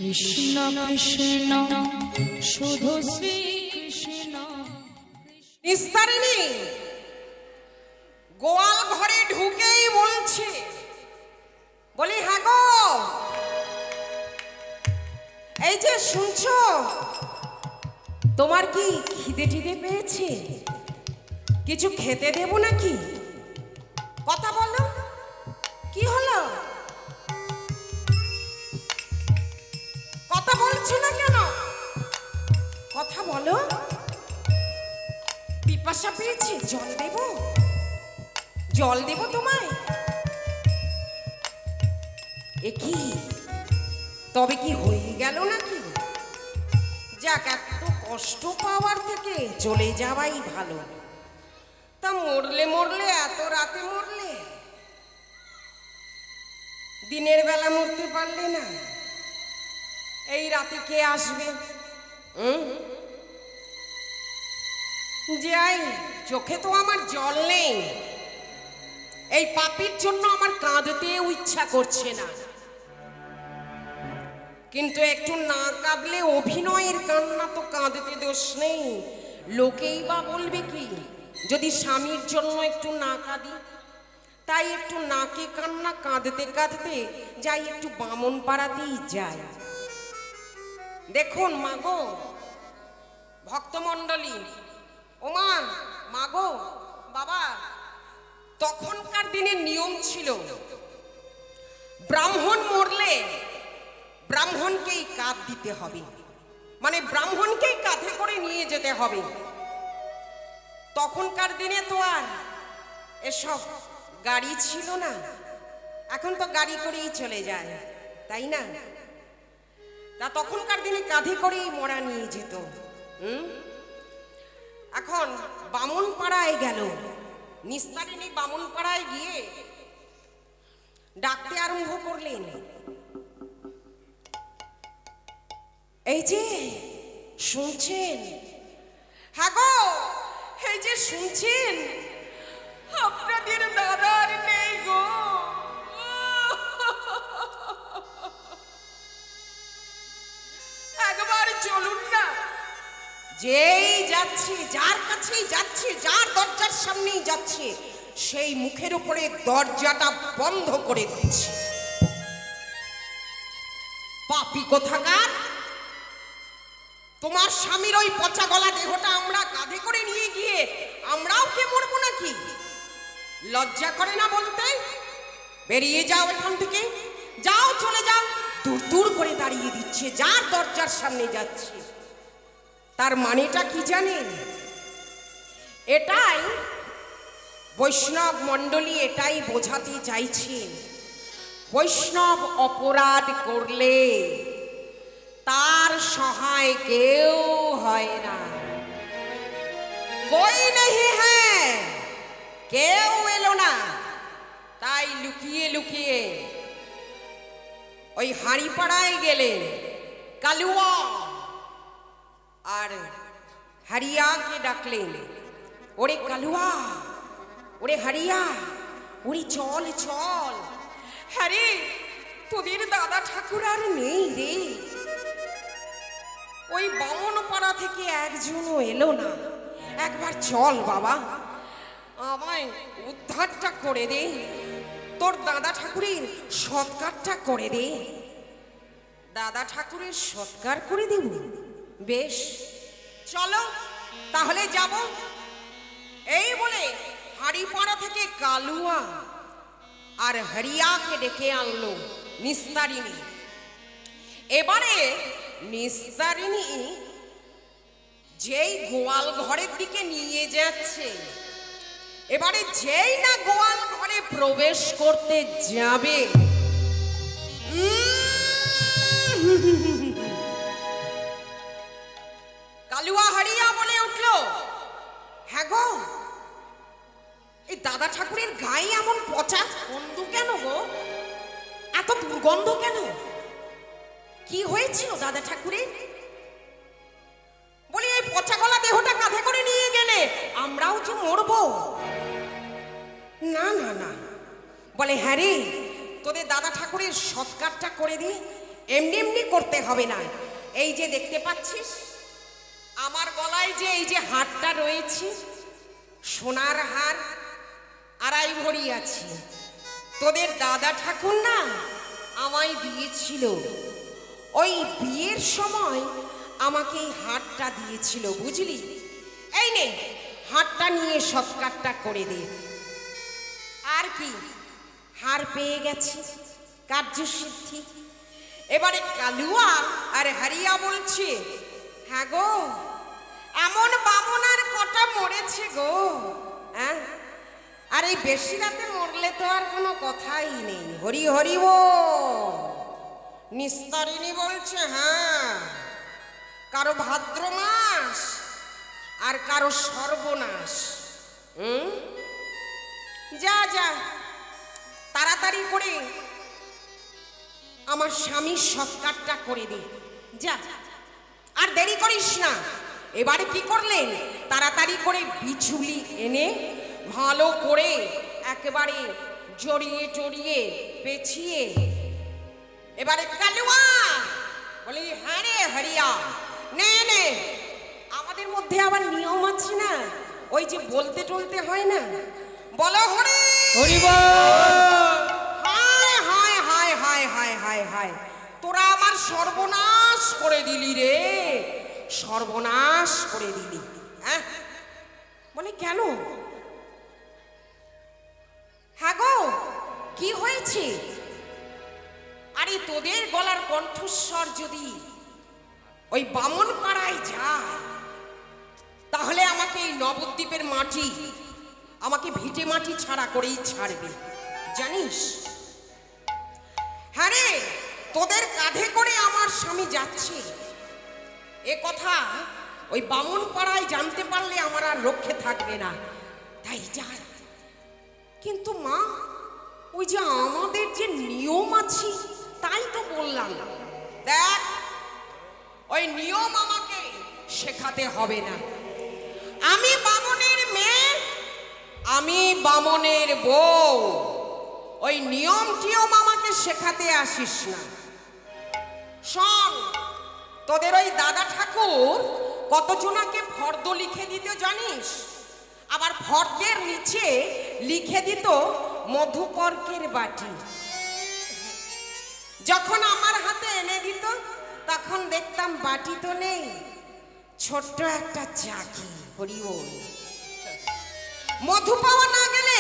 কৃষ্ণ কৃষ্ণ শুধু শ্রী কৃষ্ণ। নিস্তারিণী গোয়াল ঘরে ঢুকেই বলছে, বলি হ্যাঁ গো, এই যে শুনছো, তোমার কি খিদে টিদে পেয়েছে? কিছু খেতে দেবো নাকি? কথা বলো, কি হলো? কথা বলছো না কেন? কথা বলো। পিপাসা পেয়েছে, জল দেব? জল দেব তোমায়? এ কি, তবে কি হয়ে গেল নাকি? যাক, এত কষ্ট পাওয়ার থেকে চলে যাওয়াই ভালো। তা মরলে মরলে, এত রাতে মরলে, দিনের বেলা মরতে পারলে না? এই রাতে কে আসবে? যাই, চোখে তো আমার জল নেই, এই পাপির জন্য আমার কাঁদতেও ইচ্ছা করছে না। কিন্তু একটু না কাঁদলে, অভিনয়ের কান্না তো কাঁদতে দোষ নেই। লোকেই বা বলবে কি যদি স্বামীর জন্য একটু না কাঁদি? তাই একটু নাকে কান্না কাঁদতে কাঁদতে যাই, একটু বামন পাড়াতেই যাই। দেখুন মাগো, ভক্তমণ্ডলী, ওমা, মাগো, বাবা, তখনকার দিনে নিয়ম ছিল, ব্রাহ্মণ মরলে ব্রাহ্মণকেই কাঁধ দিতে হবে, মানে ব্রাহ্মণকেই কাঁধে করে নিয়ে যেতে হবে। তখনকার দিনে তো আর এসব গাড়ি ছিল না, এখন তো গাড়ি করেই চলে যায়, তাই না? তা তখনকার দিনে কাঁধে করেই মরা নিয়ে যেত। এখন বামন পাড়ায় গেল, নিস্তারিণী বামন পাড়ায় গিয়ে ডাকতে আরম্ভ করলেন, এই যে শুনছেন? হ্যাঁ গো, এই যে শুনছেন, আপনাদের দাদার নেই গো। একবার চলুন না। যেই যাচ্ছে, যার কাছেই যাচ্ছে, যার দরজার সামনেই যাচ্ছে, সেই মুখের উপরে দরজাটা বন্ধ করে দিচ্ছে। পাপী কোথাকার! তোমার স্বামীর ওই পচা গলা দেহটা আমরা কাঁধে করে নিয়ে গিয়ে আমরাও কে মরবো নাকি? লজ্জা করে না বলতে? বেরিয়ে যাও এখান থেকে, যাও, চলে যাও। দূর দূর করে দাঁড়িয়ে দিচ্ছে, যার দরজার সামনে যাচ্ছে। তার মানেটা কি জানেন? এটাই বৈষ্ণব মণ্ডলী এটাই বোঝাতে চাইছেন, বৈষ্ণব অপরাধ করলে তার সহায় কেউ হয় না। কই নেই হ্যাঁ, কেউ এলো না। তাই লুকিয়ে লুকিয়ে ওই হাঁড়িপাড়ায় গেলেন কালুয়া আর হারিয়াকে ডাকলেন, ওরে কালুয়া, ওরে হারিয়া, ওরে চল চল। হ্যারে, তোদের দাদা ঠাকুর আর নেই রে। ওই বামন পাড়া থেকে একজনও এলো না। একবার চল বাবা, আমায় উদ্ধারটা করে দে, তোর দাদা ঠাকুরের সৎকারটা করে দে। দাদা ঠাকুরের সৎকার করে দেব? বেশ, চলো তাহলে যাব। এই বলে হাড়িপাড়া থেকে কালুয়া আর হরিয়াকে ডেকে আনলো নিস্তারিণী। এবারে নিস্তারিণী যেই গোয়াল ঘরের দিকে নিয়ে যাচ্ছে, এবারে যেই না গোয়াল ঘরে প্রবেশ করতে যাবে, কালুয়া হারিয়া বলে উঠল, হ্যাঁ গো, এই দাদা ঠাকুরের গায়ে এমন পচা গন্ধ কেন গো? এত দুর্গন্ধ কেন? কি হয়েছিল দাদা ঠাকুরের? বলি, এই পচা গলা দেহটা কাঁধে করে নিয়ে গেলে আমরাও যে মরবো? না না না। বলে, হ্যাঁ রে, তোদের দাদা ঠাকুরের সৎকারটা করে দি। এমনি এমনি করতে হবে না। এই যে দেখতে পাচ্ছিস আমার গলায় যে এই যে হারটা রয়েছে, সোনার হার, আড়াই ভরি আছে। তোদের দাদা ঠাকুর না আমায় দিয়েছিল, ওই বিয়ের সময় আমাকে এই হারটা দিয়েছিল, বুঝলি? এই নে হারটা নিয়ে সৎকারটা করে দে। আর কি, হার পেয়ে গেছি, কার্যসিদ্ধি। এবারে কালুয়া আর হারিয়া বলছে, হ্যাঁ গো, এমন বামন আর কটা মরেছে গো, হ্যাঁ? আর এই বেশি রাতে মরলে তো আর কোনো কথাই নেই। হরি হরি ও নিস্তারিণী বলছে, হ্যাঁ, কারো ভাদ্র মাস আর কারো সর্বনাশ। যা যা তাড়াতাড়ি করে আমার স্বামীর সৎকারটা করে দে, যা, আর দেরি করিস না। এবারে কি করলেন, তাড়াতাড়ি করে বিছুলি এনে ভালো করে একেবারে জড়িয়ে টড়িয়ে পেঁচিয়ে, এবারে কালুয়া বলি, হ্যাঁ রে হরিয়া, নে নে। আমাদের মধ্যে আবার নিয়ম আছে না, ওই যে বলতে টলতে হয় না, বলো হরি হরি বল। হায় হায় হায় হায় হায় হায় হায়, তোরা আমার সর্বনাশ করে দিলি রে, সর্বনাশ করে দিলি। হ্যাঁ বলে, কেন? হ্যাঁ গো, কি হয়েছে? আরে তোদের গলার কণ্ঠস্বর যদি ওই বামন পাড়ায় যায়, তাহলে আমাকে এই নবদ্বীপের মাটি, আমাকে ভিটে মাটি ছাড়া করেই ছাড়বে, জানিস? হ্যাঁ রে, তোদের কাঁধে করে আমার স্বামী যাচ্ছে, এ কথা ওই বামন পাড়ায় জানতে পারলে আমার আর রক্ষে থাকবে না, তাই যা। কিন্তু মা, ওই যে আমাদের যে নিয়ম আছে, তাই তো বললাম। দেখ, ওই নিয়ম আমাকে শেখাতে হবে না। আমি বামনের মেয়ে, আমি বামনের বউ, ওই নিয়ম টিয়ম আমাকে শেখাতে আসিস না। শোন, তোদের ওই দাদা ঠাকুর কতজনাকে ফর্দ লিখে দিত জানিস? আবার ফর্দের নিচে লিখে দিত মধুকর্কের বাটি। যখন আমার হাতে এনে দিত, তখন দেখতাম বাটি তো নেই, ছোট্ট একটা চাকি। হরি বল। মধু পাওয়া না গেলে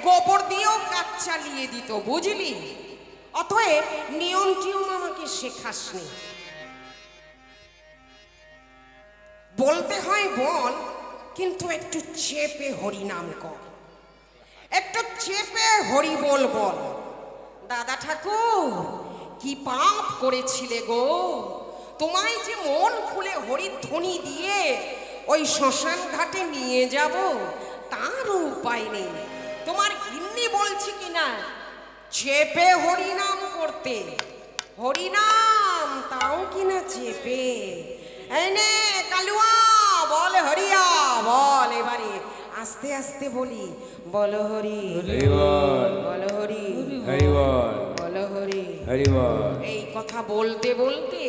গোবর দিয়েও কাজ চালিয়ে দিত, বুঝলি? অতএব নিয়ম টিয়ম আমাকে শেখাসনি। বলতে হয় বল, কিন্তু একটু চেপে হরি নাম কর, একটু চেপে হরি বল বল। দাদা ঠাকুর, কি পাপ করেছিলে গো? তোমায় যে মন খুলে হরিধ্বনি দিয়ে ওই শ্মশান ঘাটে নিয়ে যাব, তারও উপায় নেই। তোমার গিন্নি বলছি কিনা চেপে হরিনাম করতে, হরিনাম তাও কিনা চেপে। এনে কালুয়া বল, হরিয়া বল। এবারে আস্তে আস্তে বলি, বলো হরি বল, বলো হরি বল, বলো হরি বল। এই কথা বলতে বলতে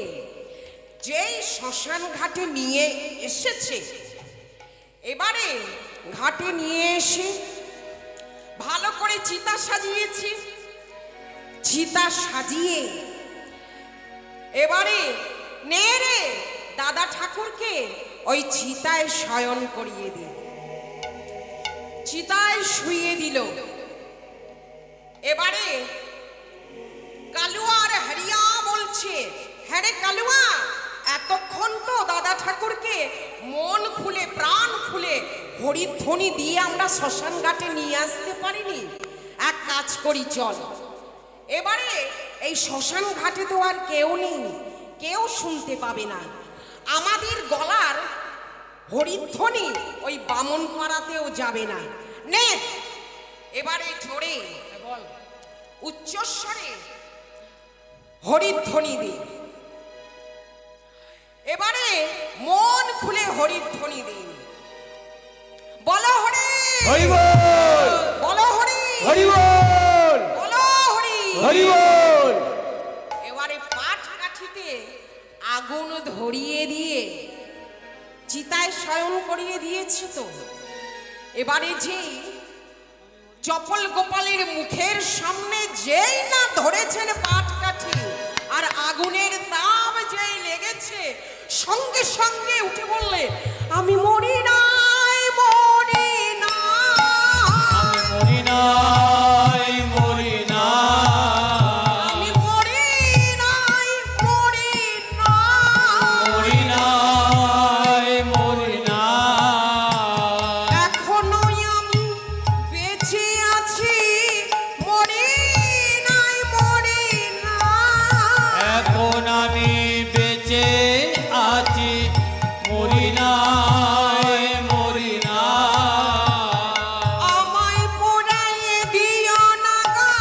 যেই শ্মশান ঘাটে নিয়ে এসেছে, এবারে ঘাটে নিয়ে এসে ভালো করে চিতা সাজিয়েছি। চিতা সাজিয়ে এবারে নে রে দাদা ঠাকুরকে ওই চিতায় শয়ন করিয়ে দি। চিতায় শুইয়ে দিল। এবারে কালুয়া আর হরিয়া বলছে, হ্যাঁ রে কালুয়া, এতক্ষণ তো দাদা ঠাকুরকে মন খুলে প্রাণ খুলে হরিধ্বনি দিয়ে আমরা শ্মশান ঘাটে নিয়ে আসতে পারিনি। এক কাজ করি, চল। এবারে এই শ্মশান ঘাটে তো আর কেউ নেই, কেউ শুনতে পাবে না আমাদের গলার হরিধ্বনি, ওই বামন পাড়াতেও যাবে না। নে এবারে জোরে বল, উচ্চস্বরে হরিধ্বনি দে। এবারে মন খুলে হরিধ্বনি দে। বলো হরি হরি বল, বলো হরি হরি বল, বলো হরি হরি বল। এবারে পাঠ আগুন ধরিয়ে দিয়ে চিতায় শয়ন করিয়ে দিয়েছে তো। এবারে যে চপল গোপালের মুখের সামনে যেই না ধরেছেন পাটকাঠি আর আগুনের তাপ যেই লেগেছে, সঙ্গে সঙ্গে উঠে বললে, আমি মরি নাই, মরি না, মরি নাই, মরি না, আমি মরি নাই, মরি না, মরি নাই, মরি না, এখনো আমি বেঁচে আছি, মরি নাই, মরি না, এখন আমি বেঁচে আছি, মরি নাই, মরি না, আমায় পোড়াইয়ে দিও না গো,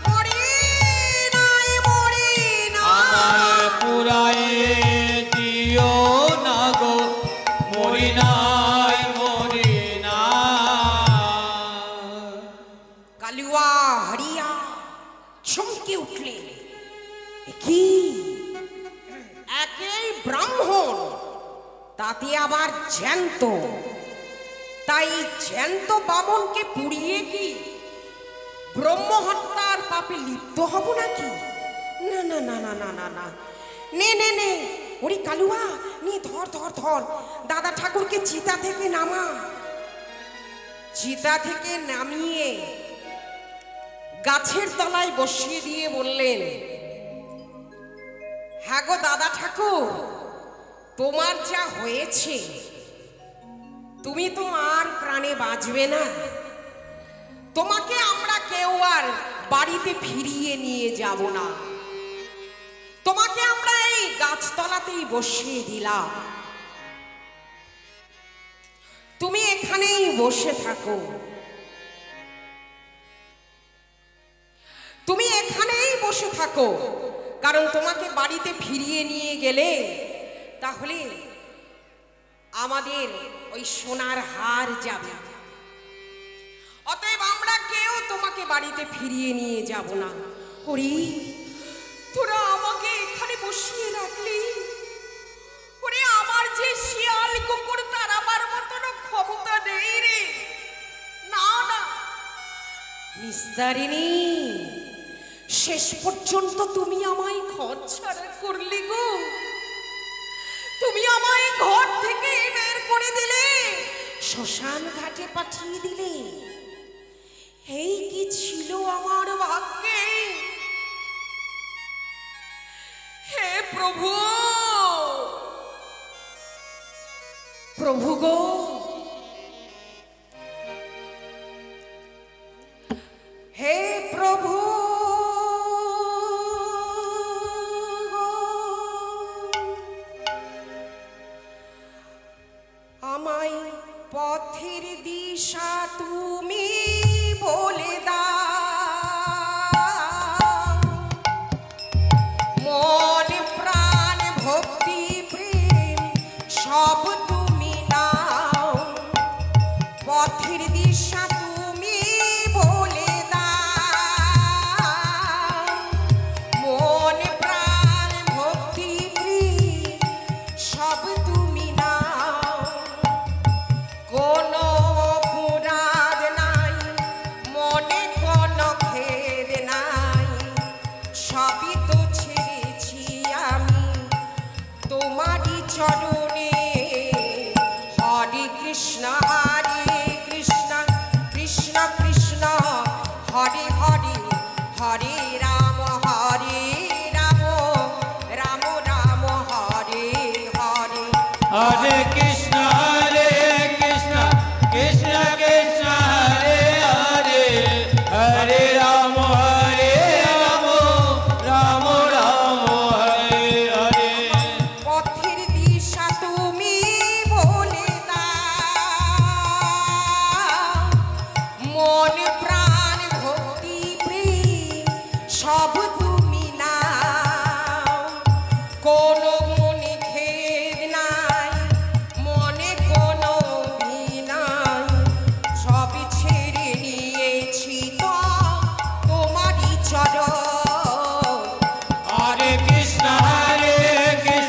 মরি নাই, মরি না, আমায় পুরাইয়ে দিও না গো, মরি নাই, মরি না। কালুয়া হারিয়া চমকে উঠলে, কি একই ব্রাহ্মণ, তাতে আবার জ্যান্ত, তাই জ্যান্ত বামনকে পুড়িয়ে কি ব্রহ্মহত্যার পাপে লিপ্ত হব নাকি? না না না না না না না, নে নে নে, ওরে কালুয়া, নে ধর ধর ধর, দাদা ঠাকুরকে চিতা থেকে নামা। চিতা থেকে নামিয়ে গাছের তলায় বসিয়ে দিয়ে বললেন, হ্যাঁ গো দাদা ঠাকুর, তোমার যা হয়েছে, তুমি তো আর প্রাণে বাঁচবে না, তোমাকে আমরা কেউ আর বাড়িতে ফিরিয়ে নিয়ে যাব না, তোমাকে আমরা এই গাছতলাতেই বসিয়ে দিলাম, তুমি এখানেই বসে থাকো, তুমি এখানেই বসে থাকো, কারণ তোমাকে বাড়িতে ফিরিয়ে নিয়ে গেলে তাহলে আমাদের ওই সোনার হার যাবে, অতএব আমরা কেউ তোমাকে বাড়িতে ফিরিয়ে নিয়ে যাব না। ওরে, তোরা আমাকে এখানে বসিয়ে রাখলি, ওরে আমার যে শিয়াল কুকুর তাড়াবার মতন ক্ষমতা নেই রে, না না নিস্তারিণী, শেষ পর্যন্ত তুমি আমায় ঘর ছাড়া করলি গো, তুমি আমায় ঘর থেকে বের করে দিলে, শ্মশান ঘাটে পাঠিয়ে দিলে, এই কি ছিল আমার ভাগ্যে? হে প্রভু, প্রভু গো, হে প্রভু, আমায় পথের দিশা তুমি বলে দাও, মন প্রাণ ভক্তি প্রেম সব তুমি নাও, পথের দিশা তুমি বলে দাও, মন প্রাণ ভক্তি প্রেম সব তুমি নাও, কোনো অপরাধ নাই, মনে কোনো খেদ নাই, সবই তো ছেড়েছি আমি তোমারই চরণে, হরে কৃষ্ণ হরে কৃষ্ণ, কৃষ্ণ কৃষ্ণ হরে হরে, হরে রাম হরে রাম, রাম রাম হরে হরে, হরে কৃষ্ণ, হরে কৃষ্ণ, কৃষ্ণ কৃষ্ণ হরে হরে, হরে রাম, রাম রাম হরে হরে। পথের দিশা তুমি বলে দাও, মন প্রাণ ভক্তি প্রেম সব তুমি নাও, কোনো মনে খেদ নাই, মনে কোনো ভী নাই, সবই ছেড়ে নিয়েছি তো তোমারই চরণ, হরে কৃষ্ণ, হরে কৃষ্ণ,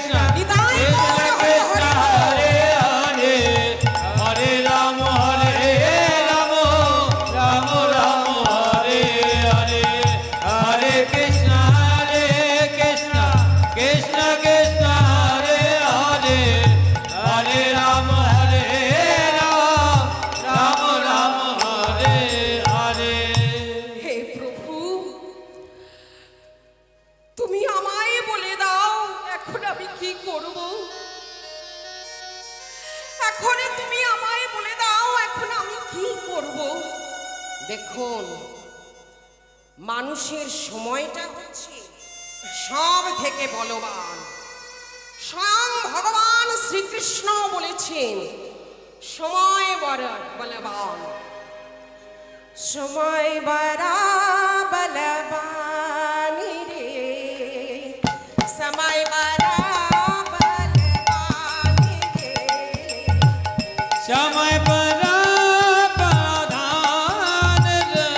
করব? এখন তুমি আমায় বলে দাও, এখন আমি কি করব? দেখুন, মানুষের সময়টা হচ্ছে সব থেকে বলবান। স্বয়ং ভগবান শ্রীকৃষ্ণ বলেছেন, সময় বড় বলবান, সময় বড় বলবান রে, সময় বড় বলবান রে, समय पर प्रधान रे,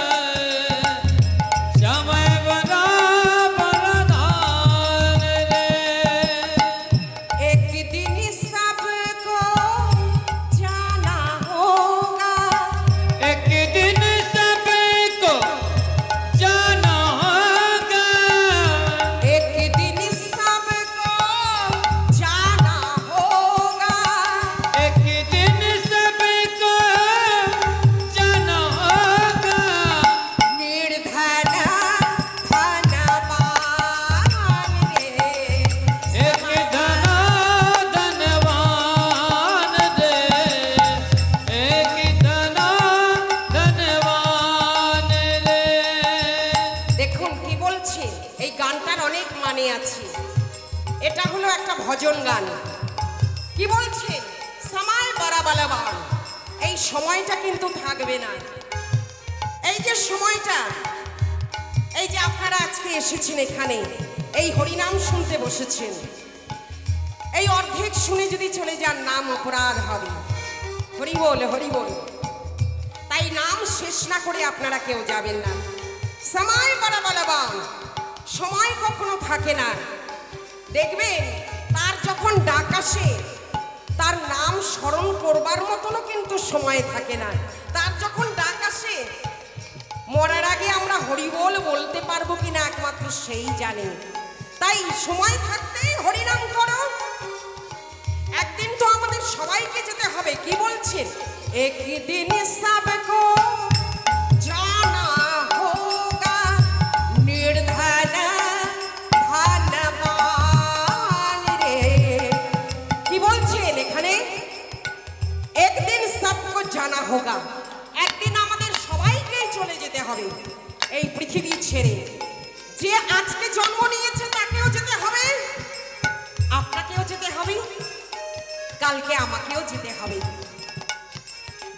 समय पर प्रधान रे। एक दिन सबको जाना होगा, एक दिन सबको जाना होगा, एक दिन सबको जाना होगा, एक दिन सबको जाना होगा। निर्धन धनवान रे, एक धनवान रे, एक धनवान रे। দেখুন কি বলছে, এই গানটার অনেক মানে আছে। এটা হলো একটা ভজন গান। কি বলছে, সময় বড় বলবান, এই সময়টা কিন্তু থাকবে না। এই যে সময়টা, এই যে আপনারা আজকে এসেছেন এখানে, এই হরিনাম শুনতে বসেছেন, এই অর্ধেক শুনে যদি চলে যান, নাম অপরাধ হবে। হরি বল, হরি বল। তাই নাম শেষ না করে আপনারা কেউ যাবেন না। সময় বড় বলবান, সময় কখনো থাকে না। দেখবেন তার যখন ডাক আসে, তার নাম স্মরণ করবার মতনও কিন্তু সময় থাকে না। তার যখন ডাক আসে, মরার আগে আমরা হরি বল বলতে পারবো কিনা একমাত্র সেই জানে। তাই সময় থাকতেই হরিনাম করো। একদিন তো আমাদের সবাইকে যেতে হবে। কি বলছেন, একদিন সবকো জানা হোগা, নির্ধন ধনবান রে। কি বলছেন এখানে, একদিন সবকো জানা হোগা, একদিন আমাদের সবাইকেই চলে যেতে হবে এই পৃথিবী ছেড়ে। যে আজকে জন্ম নিয়েছে তাকেও যেতে হবে, আপনাকেও যেতে হবে, কালকে আমাকেও যেতে হবে।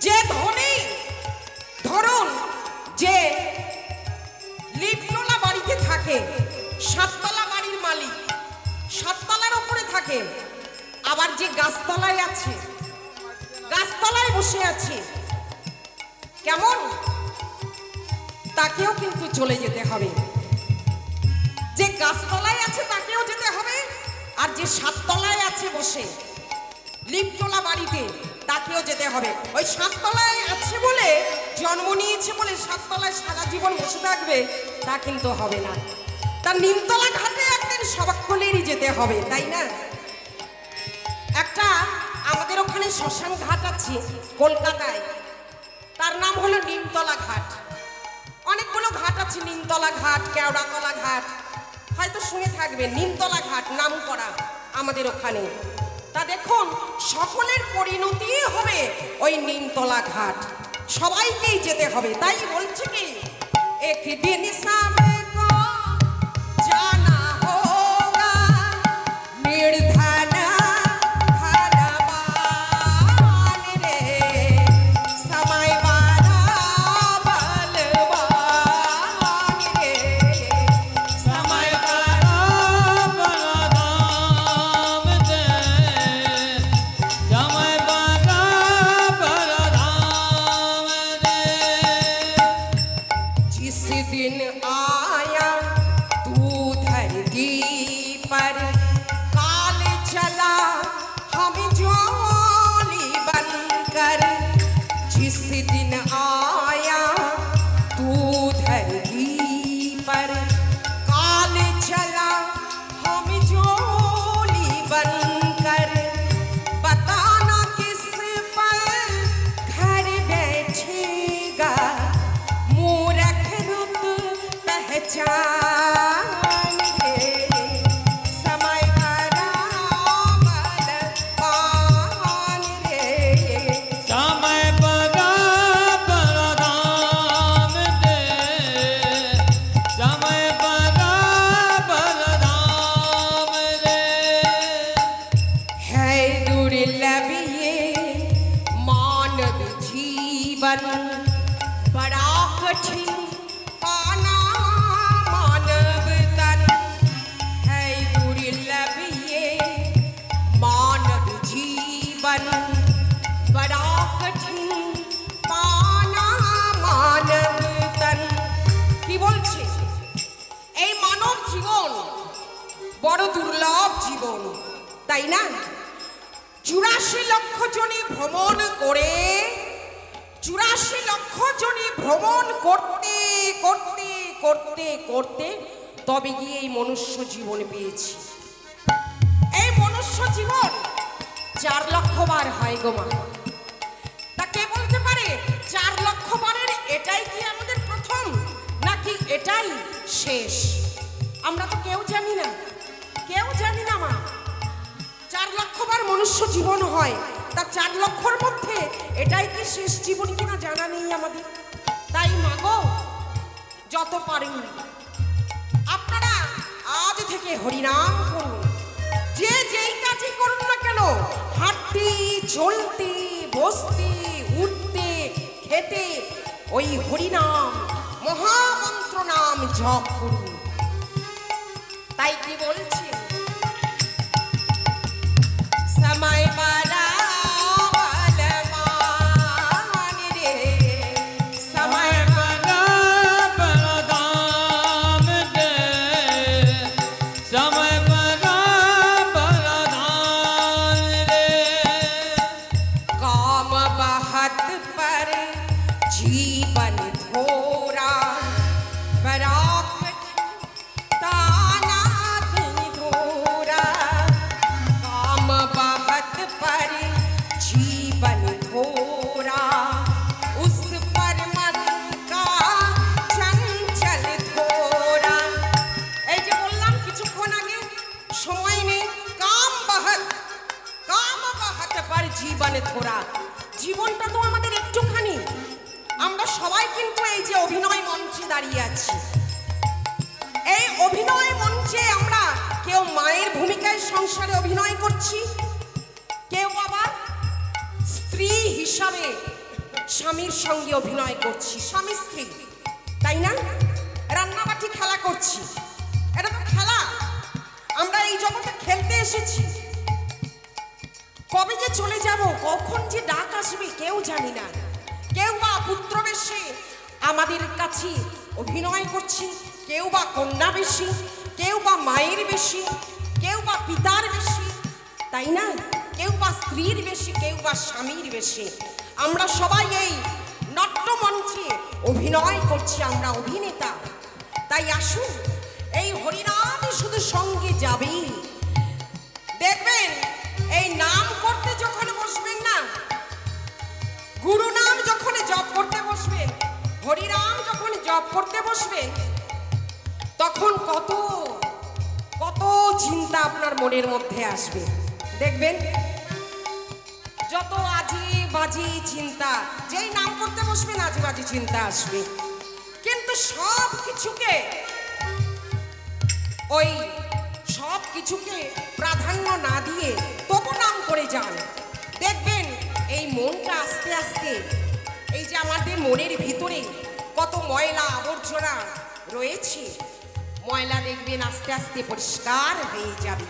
যে ধনী, ধরুন যে লিফটওয়ালা বাড়িতে থাকে, সাততলা বাড়ির মালিক, সাততলার উপরে থাকে, আবার যে গাছতলায় আছে, গাছতলায় বসে আছে, কেমন, তাকেও কিন্তু চলে যেতে হবে। যে গাছতলায় আছে তাকেও যেতে হবে, আর যে সাততলায় আছে বসে লিফটওয়ালা বাড়িতে, তাকেও যেতে হবে। ওই সাততলায় আছে বলে, জন্ম নিয়েছে বলে সাততলায় সারা জীবন বসে থাকবে, তা কিন্তু হবে না। তার নিমতলা ঘাটে একদিন সবাকলেরই যেতে হবে, তাই না? একটা আমাদের ওখানে শ্মশান ঘাট আছে কলকাতায়, তার নাম হলো নিমতলা ঘাট। অনেকগুলো ঘাট আছে, নিমতলা ঘাট, কেওড়াতলা ঘাট, হয়তো শুনে থাকবেন। নিমতলা ঘাট নাম করা আমাদের ওখানে। তা দেখুন, সকলের পরিণতি হবে ওই নিমতলা ঘাট, সবাইকেই যেতে হবে। তাই বলছে কি, একদিন সবকো জানা হোগা, নির্ধন ধনবান রে, সময় বড় বলবান রে, समय पर प्रधान रे, समय पर प्रधान रे। जिस दिन आ বড় দুর্লভ জীবন, তাই না? 84 লক্ষ জনে ভ্রমণ করে 84 লক্ষ জনে ভ্রমণ করতে করতে করতে করতে তবে গিয়ে এই মনুষ্য জীবন পেয়েছি। এই মনুষ্য জীবন 4 লক্ষ বার হয় গো মা। তা কে বলতে পারে 4 লক্ষ বারের এটাই কি আমাদের প্রথম, নাকি এটাই শেষ? আমরা তো কেউ জানি না, কেউ জানি না মা। 4 লক্ষ বার মনুষ্য জীবন হয়, তা 4 লক্ষর মধ্যে এটাই কি শেষ জীবন কিনা জানা নেই আমাদের। তাই মাগো, যত পারেন আপনারা আজ থেকে হরিনাম করুন। যে যেই কাজই করুন না কেন, হাঁটতে চলতে বসতে উঠতে খেতে ওই হরিনাম মহামন্ত্র নাম জপ করুন। তাই কি বলছি, समय बड़ा बलवान रे, समय बड़ा बलदान दे, समय बड़ा बलदान रे। काम बहत पर जीवन थोरा, पराक्रम ताना धोरा। काम बहत पर जीवन थोरा, उस पर मन का चंचल थोरा। এই যে বললাম কিছুক্ষণ আগে, সময় নেই। কাম বহত পর জীবন থোরা। জীবনটা তো আমাদের একটুখানি। আমরা সবাই কিন্তু এই যে অভিনয় মঞ্চে দাঁড়িয়ে আছি, এই অভিনয় মঞ্চে আমরা কেউ মায়ের ভূমিকায় সংসারে অভিনয় করছি, কেউ আবার স্ত্রী হিসাবে স্বামীর সঙ্গে অভিনয় করছি, স্বামী স্ত্রী, তাই না? রান্নাবাটি খেলা করছি, এটা তো খেলা। আমরা এই জগতে খেলতে এসেছি। কবে যে চলে যাব, কখন যে ডাক আসবে কেউ জানি না। কেউ বা পুত্র বেশে আমাদের কাছে অভিনয় করছি, কেউ বা কন্যা বেশি, কেউ বা মায়ের বেশি, কেউ বা পিতার বেশি, তাই না? কেউ বা স্ত্রীর বেশি, কেউ বা স্বামীর বেশি। আমরা সবাই এই নাট্যমঞ্চে অভিনয় করছি, আমরা অভিনেতা। তাই আসুন, এই হরিনাম শুধু সঙ্গে যাবে। দেখবেন এই নাম করতে যখন বসবেন না, গুরু নাম যখন জপ করতে বসবেন, হরিনাম যখন জপ করতে বসবেন, তখন কত কত চিন্তা আপনার মনের মধ্যে আসবে। দেখবেন যত আজি বাজি চিন্তা, যেই নাম করতে বসবেন আজি বাজি চিন্তা আসবে। কিন্তু সব কিছুকে ওই সব কিছুকে প্রাধান্য না দিয়ে তবু নাম করে যান। দেখবেন এই মনটা আস্তে আস্তে, এই যে আমাদের মনের ভিতরে কত ময়লা আবর্জনা রয়েছে, ময়লা দেখবেন আস্তে আস্তে পরিষ্কার হয়ে যাবে।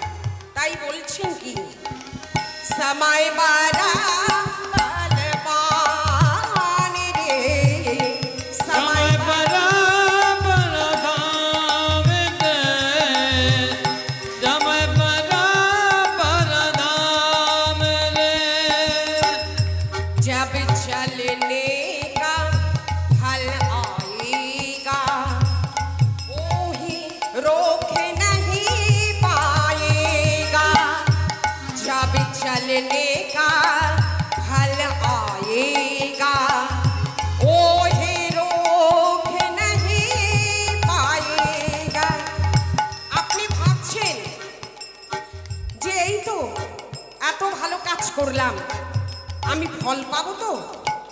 তাই বলছেন কি, সময় বাড়া বলবান রে, समय बड़ा बलदान दे, समय बड़ा बलदान रे। जब चलने का फल आएगा, कोई रोक नहीं पाएगा। जब चलने का फल आएगा, कोई रोक नहीं पाएगा। আপনি ভাবছেন যে এই তো এত ভালো কাজ করলাম, আমি ফল পাবো তো?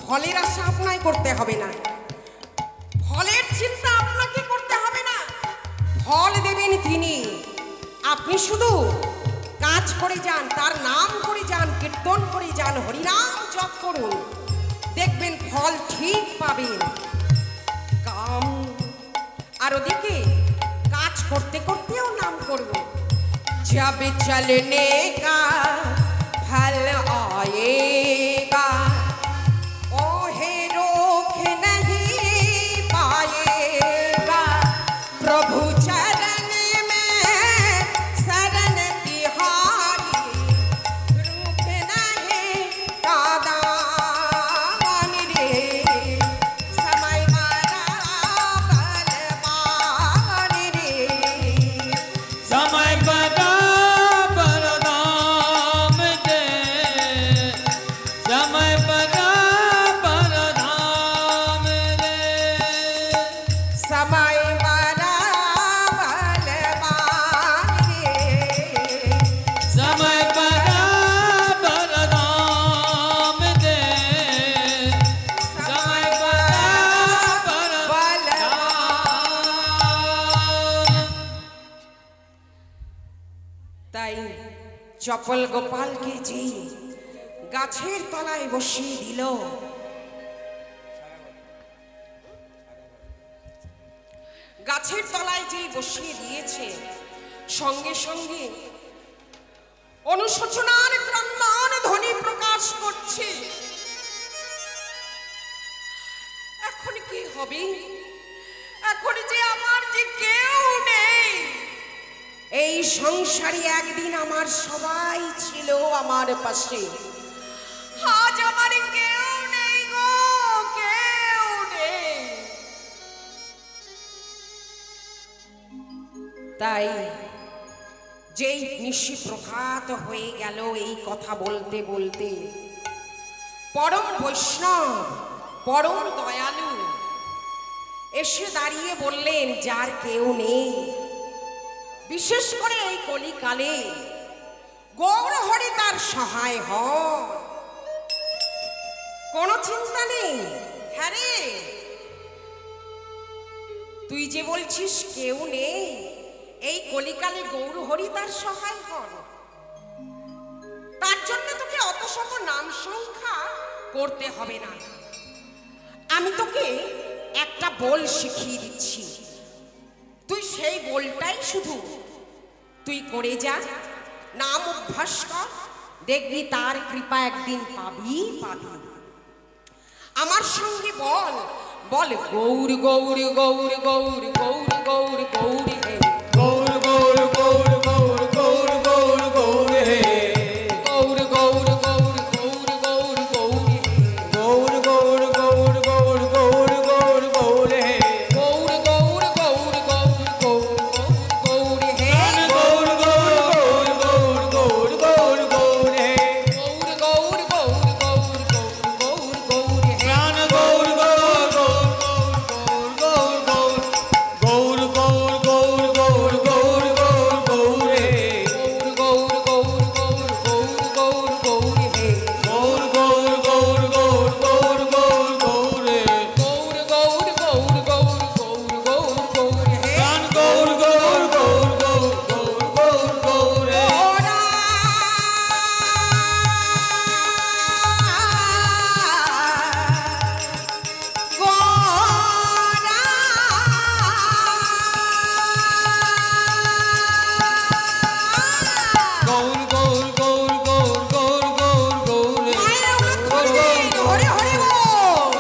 ফলের আশা আপনাকে করতে হবে না, ফলের চিন্তা আপনাকে করতে হবে না। ফল দেবেন তিনি। আপনি শুধু কাজ করে যান, তার নাম করে যান, কীর্তন করে যান, হরিনাম জপ করুন, দেখবেন ফল ঠিক পাবেন। কাম আর ওদিকে কাজ করতে করতেও নাম করব। जब चलने का फल आएगा, ओहे रोक नहीं पाएगा। प्रभु चरण में চপল গোপালকে যে গাছের তলায় বসিয়ে দিল, গাছের তলায় যেই বসিয়ে দিয়েছে, সঙ্গে সঙ্গে অনুশোচনার ক্রন্দন ধ্বনি প্রকাশ করছে। এখন কি হবে? এখন যে আমার যে কেউ নেই। এই সংসারে একদিন আমার সবাই ছিল আমার পাশে, আজ আমার কেউ নেই গো, কেউ নেই। তাই যেই নিশি প্রভাত হয়ে গেল, এই কথা বলতে বলতে পরম বৈষ্ণব পরম দয়ালু এসে দাঁড়িয়ে বললেন, যার কেউ নেই, বিশেষ করে এই কলিকালে গৌরহরি তার সহায় হন, কোনো চিন্তা নেই। হ্যাঁ রে, তুই যে বলছিস কেউ নেই, এই কলিকালে গৌরহরি তার সহায় হন, তার জন্য তোকে অত শত নাম সংখ্যা করতে হবে না। আমি তোকে একটা বল শিখিয়ে দিচ্ছি, তুই সেই বলটাই শুধু তুই করে যা, নাম অভ্যাস কর, দেখবি তার কৃপা একদিন পাবি পাবি। আমার সঙ্গে বল, বল গৌর গৌর গৌর গৌর গৌর গৌর গৌর হে, গৌর গৌর গৌর গৌর গৌর গৌর গৌর হে, গৌর গৌর গৌর গৌর গৌর গৌর হে, গৌর গৌর গৌর গৌর গৌর গৌর গৌর হে, গৌর গৌর গৌর গৌর গৌর গৌর হে, গৌর গৌর গৌর গৌর গৌর গৌর গৌর হে, গৌর গৌর গৌর গৌর গৌর গৌর হে, প্রাণ গৌর গৌর গৌর গৌর গৌর গৌর গৌর গৌর গৌর গৌর গৌর গৌর হে, গৌর গৌর গৌর গৌর গৌর গৌর হে, গৌর গৌর গৌর গৌর গৌর গৌর গৌর হে, গৌর গৌর গৌর গৌর গৌর গৌর গৌর হে, প্রাণ গৌর গৌর গৌর গৌর গৌর গৌর গৌর হে, ওরা গোরা গৌর গৌর গৌর গৌর গৌর গৌর গৌর হে, মায়েরা উলট করবে, হরে হরে বল।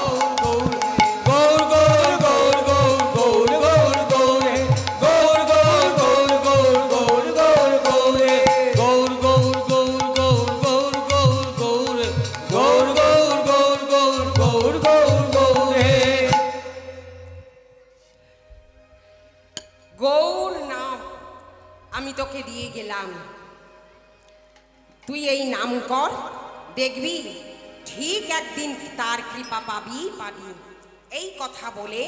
গৌর গৌর গৌর গৌর গৌর গৌর গৌর হে, গৌর গৌর গৌর গৌর গৌর গৌর গৌর হে, গৌর গৌর গৌর গৌর গৌর গৌর গৌর হে, গৌর গৌর গৌর গৌর গৌর গৌর গৌর হে। গৌর নাম আমি তোকে দিয়ে গেলাম, তুই এই নাম কর, দেখবি ঠিক একদিন তার কৃপা পাবি পাবি। এই কথা বলে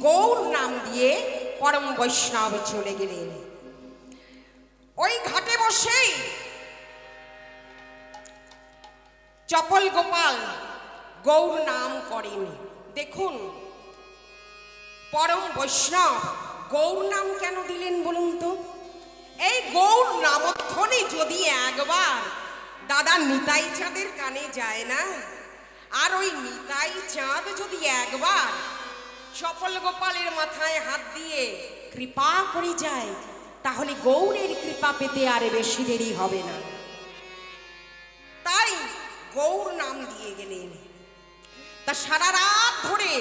গৌর নাম দিয়ে পরম বৈষ্ণব চলে গেলেন। ওই ঘাটে বসেই চপল গোপাল গৌর নাম করেন। দেখুন পরম বৈষ্ণব গৌর নাম কেন দিলেন বলুন তো? এই গৌর নামধ্বনি যদি একবার দাদা নিতাই চাঁদের কানে যায় না, আর ওই নিতাই চাঁদ যদি একবার চপল গোপালের মাথায় হাত দিয়ে কৃপা করে যায়, তাহলে গৌরের কৃপা পেতে আর বেশি দেরি হবে না। তাই গৌর নাম দিয়ে গেলেন। তা সারা রাত ধরে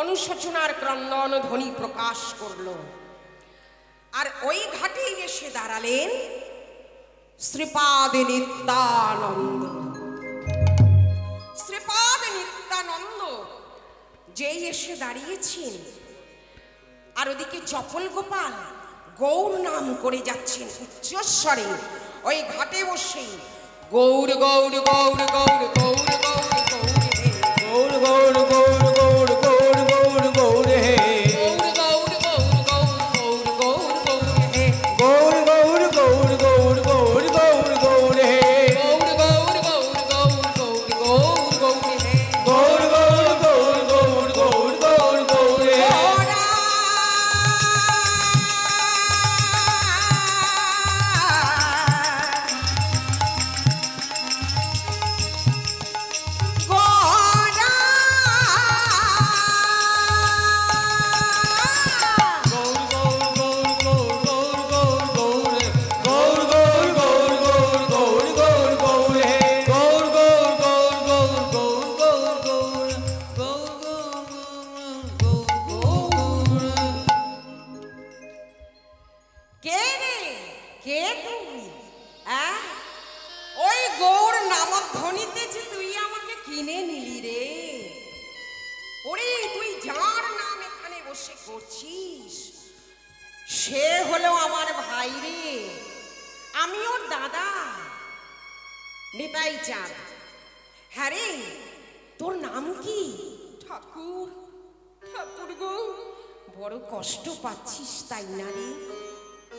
অনুশোচনার ক্রন্দন ধ্বনি প্রকাশ করল। আর ওই ঘাটে এসে দাঁড়ালেন শ্রীপাদ নিত্যানন্দ। শ্রীপাদ নিত্যানন্দ যেই এসে দাঁড়িয়েছেন, আর ওদিকে চপল গোপাল গৌর নাম করে যাচ্ছেন উচ্চস্বরে। ওই ঘাটে বসে গৌর গৌর গৌর গৌর গৌর গৌর গৌর হে, গৌর গৌর গৌর গৌর গৌর গৌর গৌর হে, গৌর গৌর গৌর গৌর গৌর গৌর গৌর হে, গৌর গৌর গৌর গৌর গৌর গৌর গৌর হে, গৌর গৌর গৌর গৌর গৌর গৌর গৌর হে, গৌর গৌর গৌর গৌর গৌর গৌর গৌর হে, ওরা ধনীতে যে তুই আমাকে কিনে নিলি রে। ওরে তুই যার নাম এখানে বসে করছিস সে হলো আমার ভাই রে, আমি ওর দাদা নিতাই চাঁদ। হ্যাঁ রে, তোর নাম কি? ঠাকুর। ঠাকুর গো, বড় কষ্ট পাচ্ছিস তাই না রে?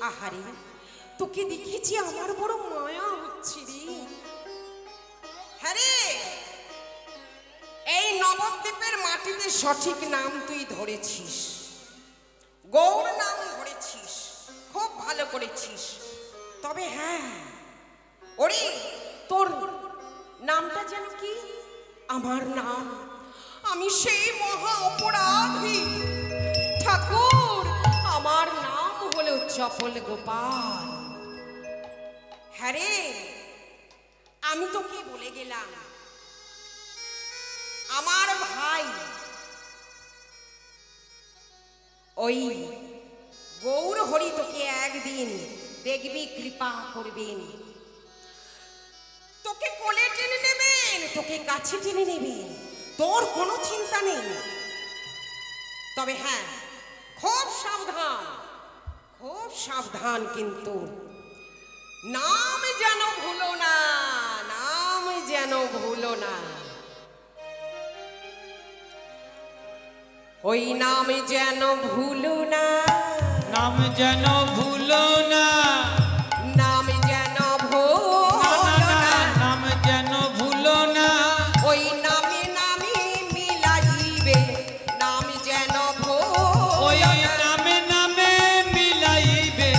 আহারে, তোকে দেখেছি আমার বড় মায়া হচ্ছে রে। হ্যাঁ রে, এই নবদ্বীপের মাটিতে সঠিক নাম তুই ধরেছিস, গৌর নাম ধরেছিস, খুব ভালো করেছিস। তবে হ্যাঁ, ওরে তোর নামটা যেন কি? আমার নাম, আমি সেই মহা অপরাধী ঠাকুর, আমার নাম হলো চপল গোপাল। হ্যাঁ রে, আমি তোকে বলে গেলাম আমার ভাই ওই গৌর হরি তোকে একদিন দেখবি, কৃপা করবেন, তোকে কোলে টেনে নেবেন, তোকে কাছে টেনে নেবেন, তোর কোনো চিন্তা নেই। তবে হ্যাঁ, খুব সাবধান, খুব সাবধান, কিন্তু নাম যেন ভুলো না, নাম যেন ভুলো না। ওই নাম যেন ভুলো না, নাম যেন ভুলো না, নাম যেন ভুলো না, নাম যেন ভুলো না। ওই নামে নামে মিলাইবে, নাম যেন ওই ভুলো না, নামে নামে মিলাইবে,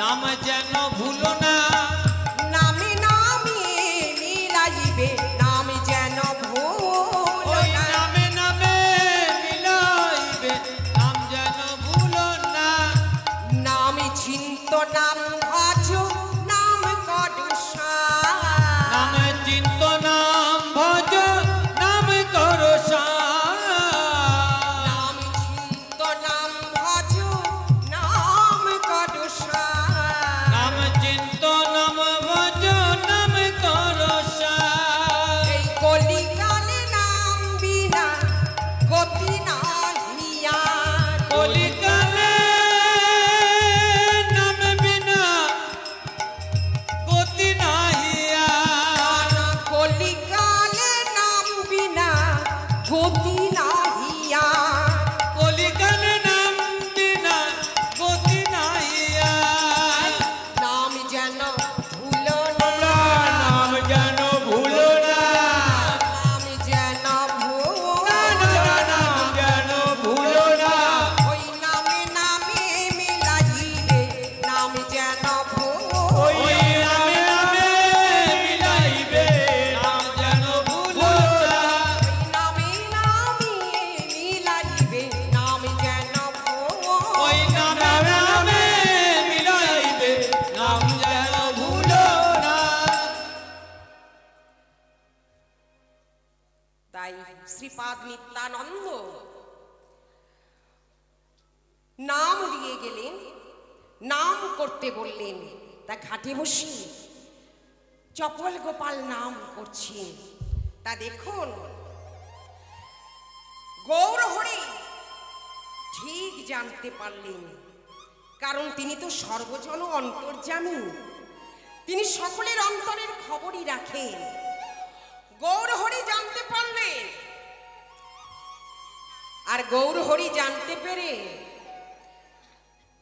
নাম যেন ভুলো না। নামে নামে মিলাইবে, নাম যেন ভুলো ওই না। নামে নামে মিলাইবে, নাম যেন ভুলো না। নাম চিন্ত নাম ভজ, নাম কডুষা, নাম চিন্ত নাম ভজ, নাম করো নাম চিন্ত নাম ভজ, নাম কডুষা। নাম চিন্ত নাম ভজ, নাম করো এই কলিকালে নাম বিনা গতি নাহিয়া, কলিকালে নাম বিনা গতি নাহিয়া। কলিকালে নাম বিনা গতি নাহিয়া। কলিকালে নাম বিনা গতি নাহিয়া। নাম যেন ভুলো না, নাম যেন ভুলো না, নাম যেন ভুলো না। নাম যেন ভুলো না। ওই নামে নামে মিলাইবে, নাম যেন ওই ভুলো নামে নামে মিলাইবে, নাম যেন ভুলো না। নামে নামে মিলাইবে, নাম যেন ওই নামে নামে মিলাইবে, নাম যেন ভুলো না। তাই শ্রীপাদ নিত্যানন্দ নাম দিয়ে গেলেন, নাম করতে বললেন। তা ঘাটে বসে চপল গোপাল নাম করছেন। তা দেখুন, গৌর হরি ঠিক জানতে পারলেন, কারণ তিনি তো সর্বজন অন্তর্যামী, তিনি সকলের অন্তরের খবরই রাখেন। গৌর হরি জানতে পারলেন, আর গৌর হরি জানতে পেরে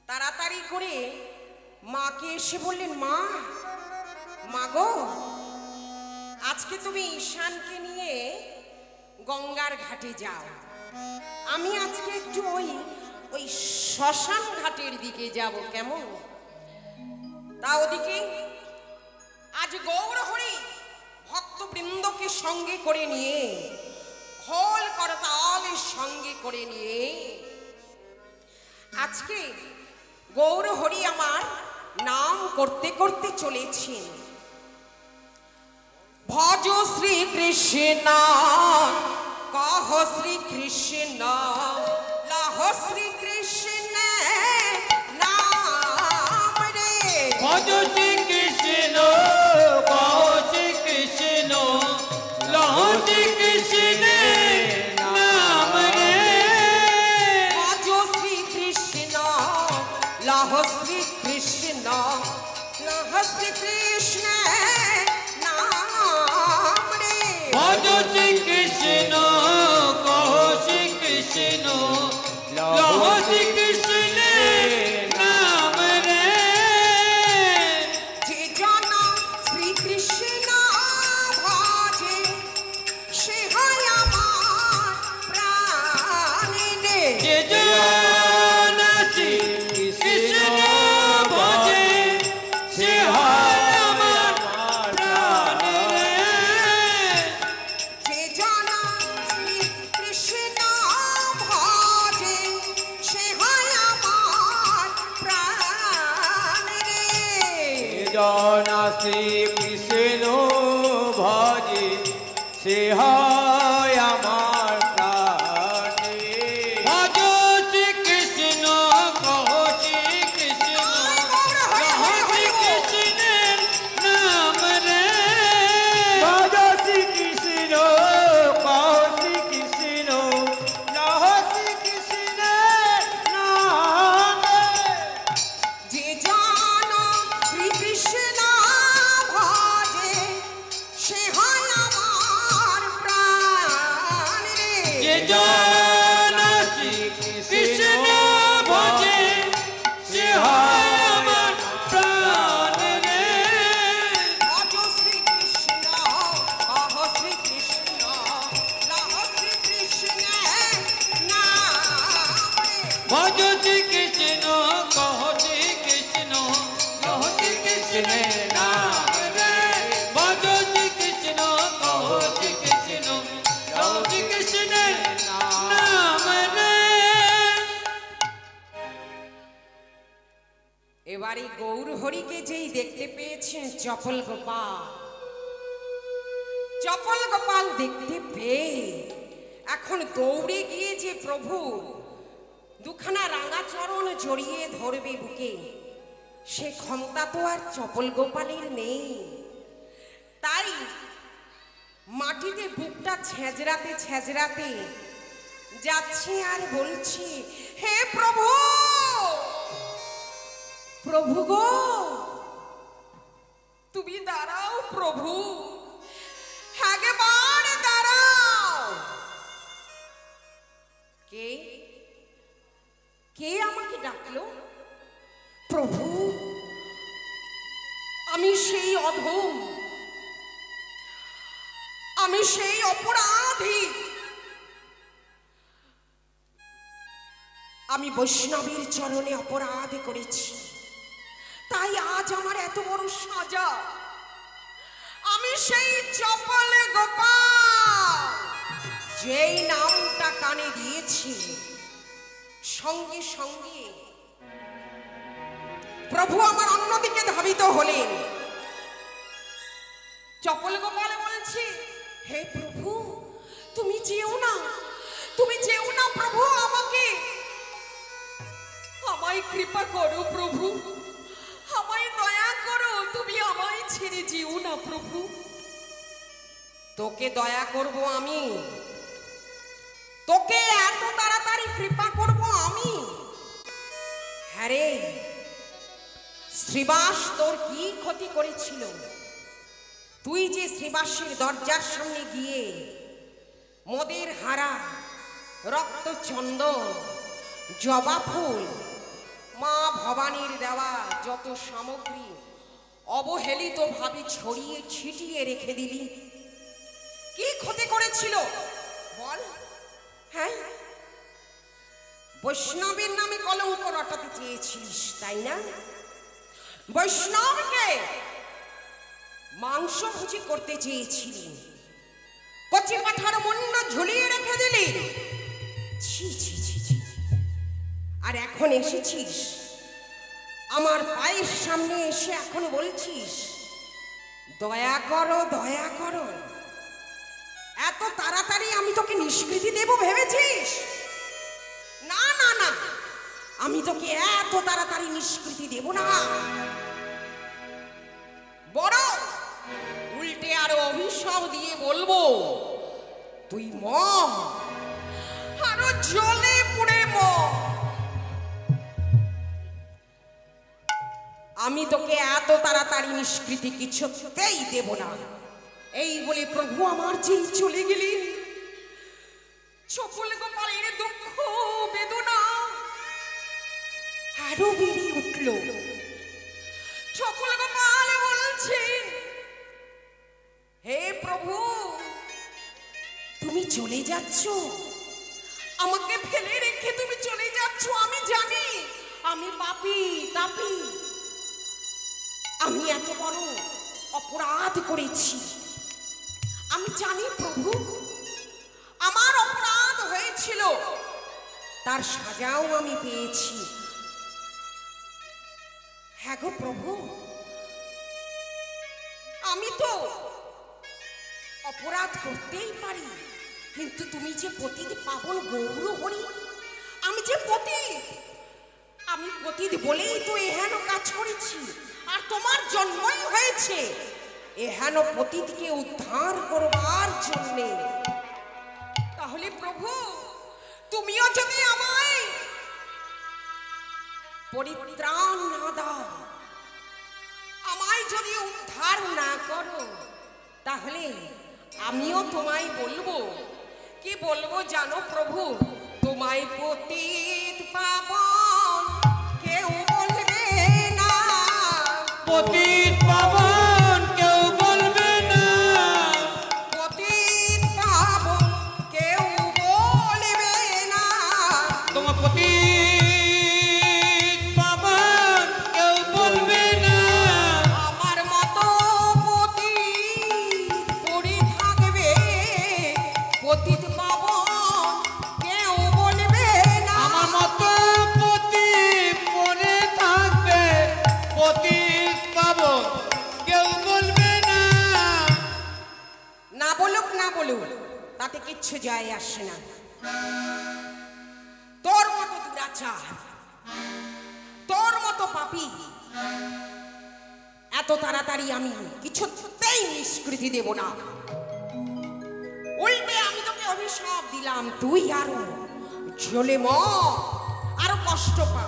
তাড়াতাড়ি করে মাকে এসে বললেন, মা, মা গো, আজকে তুমি ঈশানকে নিয়ে গঙ্গার ঘাটে যাও, আমি আজকে একটু ওই শ্মশান ঘাটের দিকে যাব, কেমন? তা ওদিকে আজ গৌর হরি ভক্তবৃন্দকে সঙ্গে করে নিয়ে, খোল করতালের সঙ্গে করে নিয়ে আজকে গৌর হরি আমার নাম করতে করতে চলেছেন। ভজ শ্রী কৃষ্ণ, কহ শ্রী কৃষ্ণ, লহ শ্রী কৃষ্ণ নাম রে। ভজ শ্রী কৃষ্ণ, কহ শ্রী কৃষ্ণ যে জন শ্রী কৃষ্ণ ভজে সে হয় আমার প্রাণ রে। যে জন শ্রী কৃষ্ণ ভজে সে হয় আমার প্রাণ রে। জন শ্রী কৃষ্ণ ভজে সে হয় আমার প্রাণ রে। ভজ শ্রী কৃষ্ণ কহ শ্রী কৃষ্ণ কহ শ্রী কৃষ্ণের নাম রে। ভজ শ্রী কৃষ্ণ কহ শ্রী কৃষ্ণ কহ শ্রী কৃষ্ণের নাম রে। যে জন শ্রীকৃষ্ণ ভজে সে হয় আমার প্রাণ রে। যে জন শ্রী কৃষ্ণ ভজে সে হয় আমার প্রাণ রে। ভজ শ্রীকৃষ্ণ কহ শ্রীকৃষ্ণ লহ শ্রীকৃষ্ণের নাম রে। ভজ শ্রী কৃষ্ণ কহ শ্রী কৃষ্ণ কহ শ্রী কৃষ্ণের নাম রে। ভজ শ্রী কৃষ্ণ কহ শ্রী কৃষ্ণ কহ শ্রী কৃষ্ণের নাম রে। এবারে গৌর হরিকে যেই দেখতে পেয়েছেন চপল গোপাল দেখতে পেয়ে এখন দৌড়ে গিয়ে যে প্রভু দুখানা রাঙা চরণ জড়িয়ে ধরবে বুকে, সে ক্ষমতা তো আর চপল গোপালের নেই। তাই মাটিতে বুকটা ছেঁচড়াতে যাচ্ছে আর বলছে, হে প্রভু, প্রভু গো তুমি দাঁড়াও প্রভু, একবার দাঁড়াও। কে কে আমাকে ডাকলো? প্রভু, আমি সেই অধম, আমি সেই অপরাধী, আমি বৈষ্ণবের চরণে অপরাধ করেছি, তাই আজ আমার এত বড় সাজা। আমি সেই চপল গোপাল, যেই নামটা কানে দিয়েছি, সঙ্গে সঙ্গে প্রভু আমার অন্যদিকে ধাবিত হলেন। চপল গোপাল বলছে, হে প্রভু, তুমি যেও না, তুমি যেও না প্রভু, আমায় কৃপা করো প্রভু, আমায় দয়া করো, তুমি আমায় ছেড়ে যেও না প্রভু। তোকে দয়া করব আমি, তোকে এত তাড়াতাড়ি কৃপা করব আমি? হ্যাঁ রে, শ্রীবাস তোর কি ক্ষতি করেছিল? তুই যে শ্রীবাসের দরজার সামনে গিয়ে মদের হারা, রক্ত চন্দন, জবা ফুল, মা ভবানীর দেওয়া যত সামগ্রী অবহেলিত ভাবে ছড়িয়ে ছিটিয়ে রেখে দিলি, কি ক্ষতি করেছিল বল? হ্যাঁ, বৈষ্ণবের নামে কলঙ্ক রটাতে চেয়েছিস, তাই না? বৈষ্ণবকে মাংস ভুজি করতে চেয়েছিলি, কচি পাঠার মুন্ড ঝুলিয়ে রেখে দিলি। ছি ছি ছি ছি। আর এখন এসেছিস আমার পায়ের সামনে এসে এখন বলছিস দয়া করো, দয়া করো। এত তাড়াতাড়ি আমি তোকে নিষ্কৃতি দেব ভেবেছিস? না না না, আমি তোকে এত তাড়াতাড়ি নিষ্কৃতি দেব না, বড় উল্টে আরো অভিশাপ দিয়ে বলবো, তুই মর, আরো জ্বলে পুড়ে মর। আমি তোকে এত তাড়াতাড়ি নিষ্কৃতি কিছুতেই দেব না। এই বলে প্রভু আমার যেই চলে গেলেন, চপল গোপালের দুঃখ বেদনা আরো বেড়ে উঠল। চপল গোপাল বলছেন, হে প্রভু, তুমি চলে যাচ্ছ, আমাকে ফেলে রেখে তুমি চলে যাচ্ছ, আমি জানি আমি পাপী তাপী। আমি এত বড় অপরাধ করেছি, আমি জানি প্রভু। আমার অপরাধ হয়েছিল, তার সাজাও আমি পেয়েছি। হ্যাঁ গো প্রভু, আমি তো অপরাধ করতেই পারি, কিন্তু তুমি যে পতিত পাবন গৌর হরি, আমি যে পতিত, আমি পতিত বলেই তো এহেন কাজ করেছি। আর তোমার জন্মই হয়েছে এহেন পতিতকে উদ্ধার করবার জন্যে। তাহলে প্রভু, তুমিও যদি আমায় পরিত্রাণ না দাও, আমায় যদি উদ্ধার না করো, তাহলে আমিও তোমায় বলবো, কি বলবো জানো প্রভু? তোমায় পতিত পাবন কেউ বলবে না, পতিত পাবন কেউ বলবে না, পতিত পাবন কেউ বলবে না, তোমার পতিত পাবন কেউ বলবে না। আমার মতো পতিত পড়ে থাকবে, পতিত পাবন কেউ বলবে না। আমার মতো পতিত পড়ে থাকবে, পতিত পাবন কেউ বলবে না। না বলুক না বলুক, তাতে কিচ্ছু যায় আসে না। তোর মতো দুরাচার, তোর মতো পাপী এত তাড়াতাড়ি আমি কিছুতেই নিষ্কৃতি দেব না। উল্টে আমি তোকে অভিশাপ দিলাম, তুই আরো জ্বলে মর, আরো কষ্ট পা।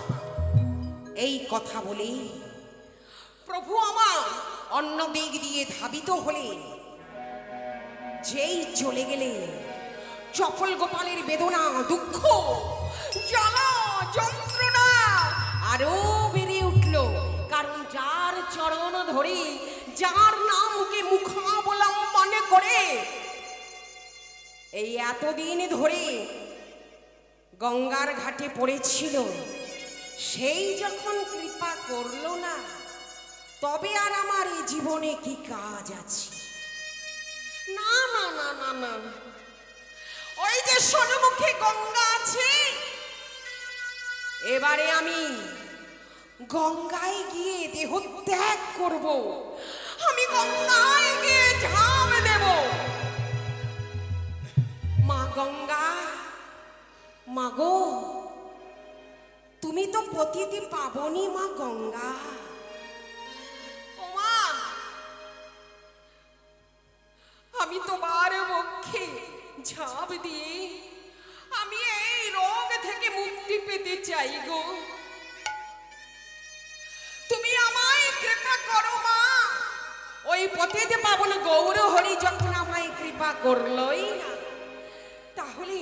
এই কথা বলে প্রভু আমার অন্য দিক দিয়ে ধাবিত হলেন। যেই চলে গেলে চপল গোপালের বেদনা, দুঃখ, জ্বালা, যন্ত্রণা আরো বেড়ে উঠল। কারণ যার চরণ ধরে, যার নামকে মুখাবলম্বন করে এই এতদিন ধরে গঙ্গার ঘাটে পড়েছিল, সেই যখন কৃপা করলো না, তবে আর আমার এই জীবনে কি কাজ আছে? না না না না না, ওই যে সন্মুখে গঙ্গা আছে, এবারে আমি গঙ্গায় গিয়ে দেহ ত্যাগ করব। আমি গঙ্গায় গিয়ে ঝাঁপ দেব। মা গঙ্গা, মা গো, তুমি তো পতিতি পাবনি মা গঙ্গা। ও মা, আমি তোমার বক্ষে ঝাঁপ দিয়ে আমি এই রোগ থেকে মুক্তি পেতে চাই গো। তুমি আমায় কৃপা করো মা। ওই পতিত পাবন গৌর হরি যখন আমায় কৃপা করলই না, তাহলে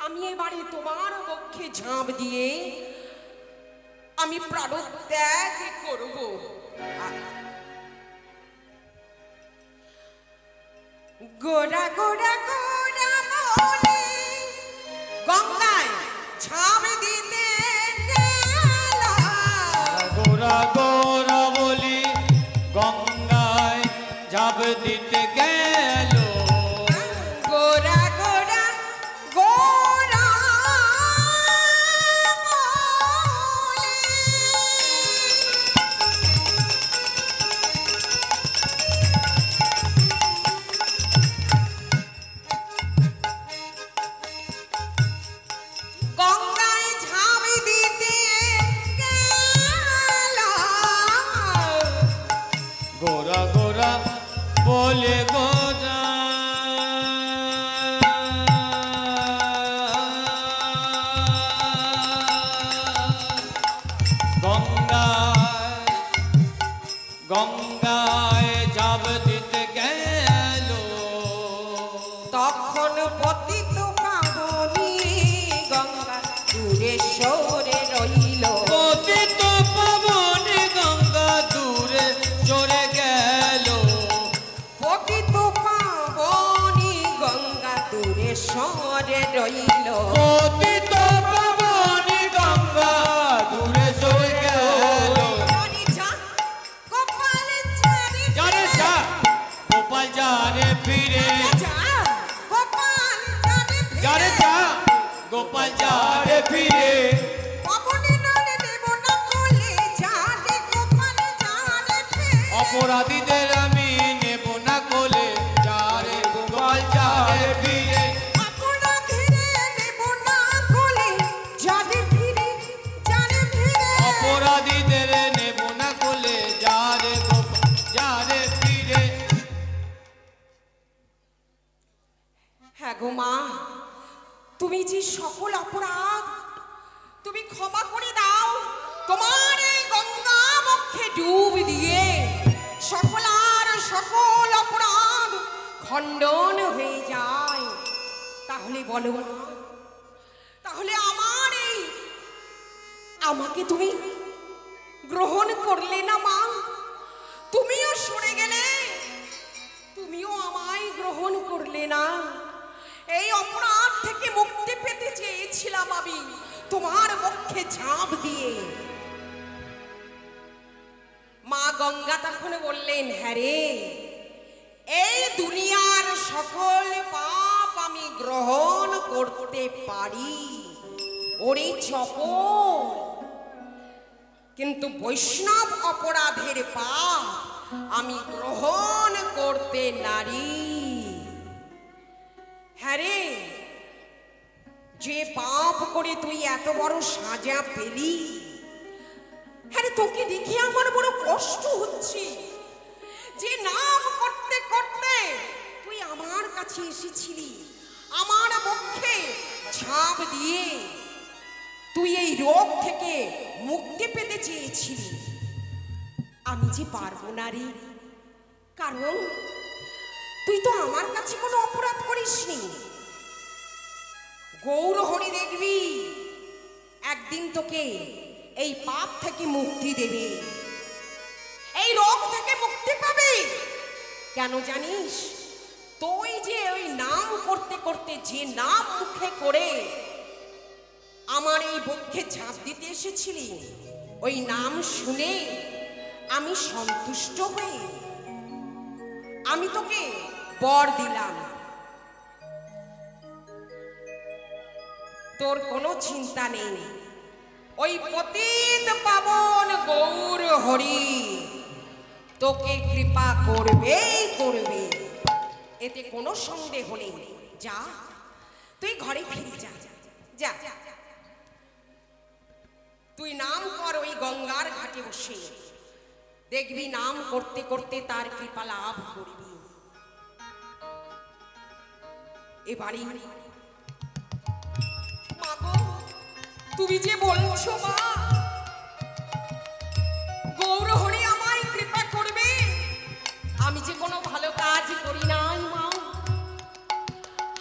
আমি এবারে তোমার বক্ষে ঝাঁপ দিয়ে আমি প্রাণত্যাগ করব। গোড়া গোড়া গোড়া বলে গঙ্গায় ঝাঁপ দিতে গেল, গোরা গোরা বলি গঙ্গায় ঝাঁপ দিতে গেল। গোড়া গোড়া গোড়া গঙ্গায় ঝাঁপ দিতে গেল, গোরা গোরা বলে গোরা গঙ্গায় গঙ্গায় ঝাঁপ দিতে গেল। তখন পতিত পাবনি গঙ্গা দূরে সরে রইল, পতিত পাবন গঙ্গা দূরে চলে গেল। পতিত সরে রইল পতিত পাবনী গঙ্গা দূরে সরে গেল। জানি যা গোপাল চারি যারে যা গোপাল যারে ফিরে, যা গোপাল চারি যারে যা গোপাল যারে ফিরে। পাবনি নলে দেব না কোলে যারে গোপাল যারে ফিরে অপরাধীদের আমি নেব না কোলে, যারে গোপাল যারে ফিরে। অপরাধীরে দেব না কোলে যারে ফিরে যারে ফিরে অপরাধীদের নেব না কোলে, যারে গোপাল যারে ফিরে। হ্যাঁ গো মা, তুমি যে সকল অপরাধ তুমি ক্ষমা করে দাও। তোমার এই গঙ্গা বক্ষে ডুব দিয়ে সকল অপরাধ খণ্ডন হয়ে যায়। তাহলে বলো মা, তাহলে আমাকে তুমি গ্রহণ করলে না মা? তুমিও সরে গেলে, তুমিও আমায় গ্রহণ করলে না। এই অপরাধ থেকে মুক্তি পেতে চেয়েছিলাম আমি তোমার বক্ষে ঝাঁপ দিয়ে। মা গঙ্গা তখন বললেন, হ্যাঁ রে, এই দুনিয়ার সকল পাপ আমি গ্রহণ করতে পারি ওরে চপল, কিন্তু বৈষ্ণব অপরাধের পাপ আমি গ্রহণ করতে নারি। হ্যাঁ রে, যে পাপ করে তুই এত বড় সাজা পেলি, হ্যাঁ রে, তোকে দেখে আমার বড় কষ্ট হচ্ছে যে নাম করতে করতে তুই আমার কাছে এসেছিলি, আমার বক্ষে ঝাঁপ দিয়ে তুই এই রোগ থেকে মুক্তি পেতে চেয়েছিলি। আমি যে পারবো না রে, কারণ তুই তো আমার কাছে কোনো অপরাধ করিসনি। গৌরহরি দেখবি একদিন তোকে এই পাপ থেকে মুক্তি দেবে, এই রোগ থেকে মুক্তি পাবে। কেন জানিস? তুই যে ওই নাম করতে করতে যে নাম মুখে করে আমার এই বক্ষে ঝাঁপ দিতে এসেছিলি, ওই নাম শুনে আমি সন্তুষ্ট হয়ে আমি তোকে বর দিলাম। তোর কোনো চিন্তা নেই, ওই পতিত পাবন গৌর হরি তোকে কৃপা করবেই করবে, এতে কোনো সন্দেহ নেই। যা, তুই ঘরে ফিরে যা, যা তুই নাম কর ওই গঙ্গার ঘাটে বসে, দেখবি নাম করতে করতে তার কৃপা লাভ করবি। এবারে মাগো, তুমি যে বলছো মা গৌরহরি আমায় কৃপা করবে, আমি যে কোনো ভালো কাজ করি নাই মা,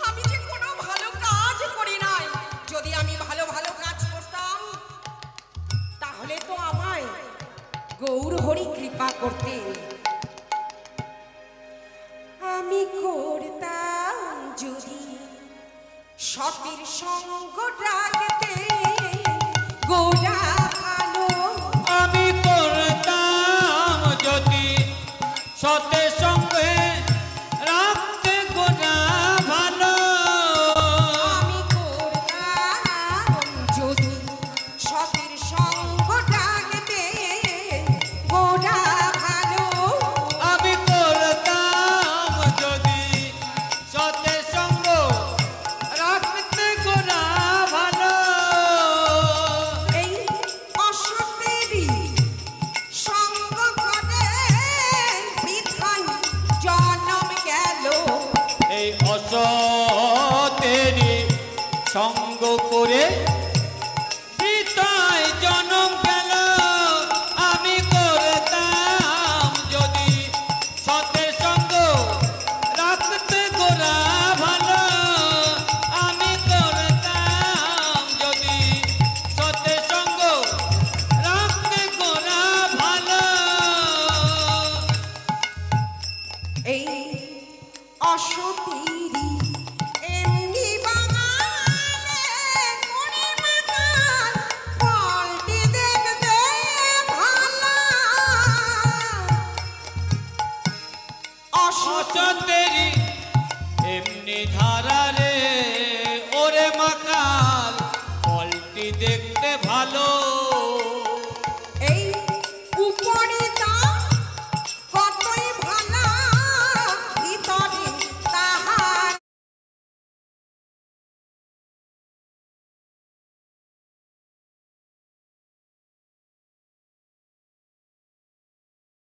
আমি যে কোনো ভালো কাজ করি নাই। যদি আমি ভালো ভালো কাজ করতাম তাহলে তো আমায় গৌরহরি কৃপা করতেন। আমি করতাম যদি সতীর সঙ্গ রাখতে গোরা ভালো, আমি করতাম যদি সতের সঙ্গে রাখতে গোনা ভালো। আমি করতাম যদি সতীর সঙ্গ রাখতে গোরা ভালো, আমি করতাম যদি সতের সঙ্গ রাখতে গোনা ভালো। এই অসতেরই সঙ্গ করে বৃথায় জন্ম গেল, এই অসতেরই সঙ্গ করে বৃথায় জনম গেল। আমি করতাম যদি সতের সঙ্গ রাখতে গোরা ভালো। আমি করতাম যদি সতের সঙ্গ রাখতে গোরা ভালো। এই অসতেরই এমনি চন্দেরি এমনি ধারা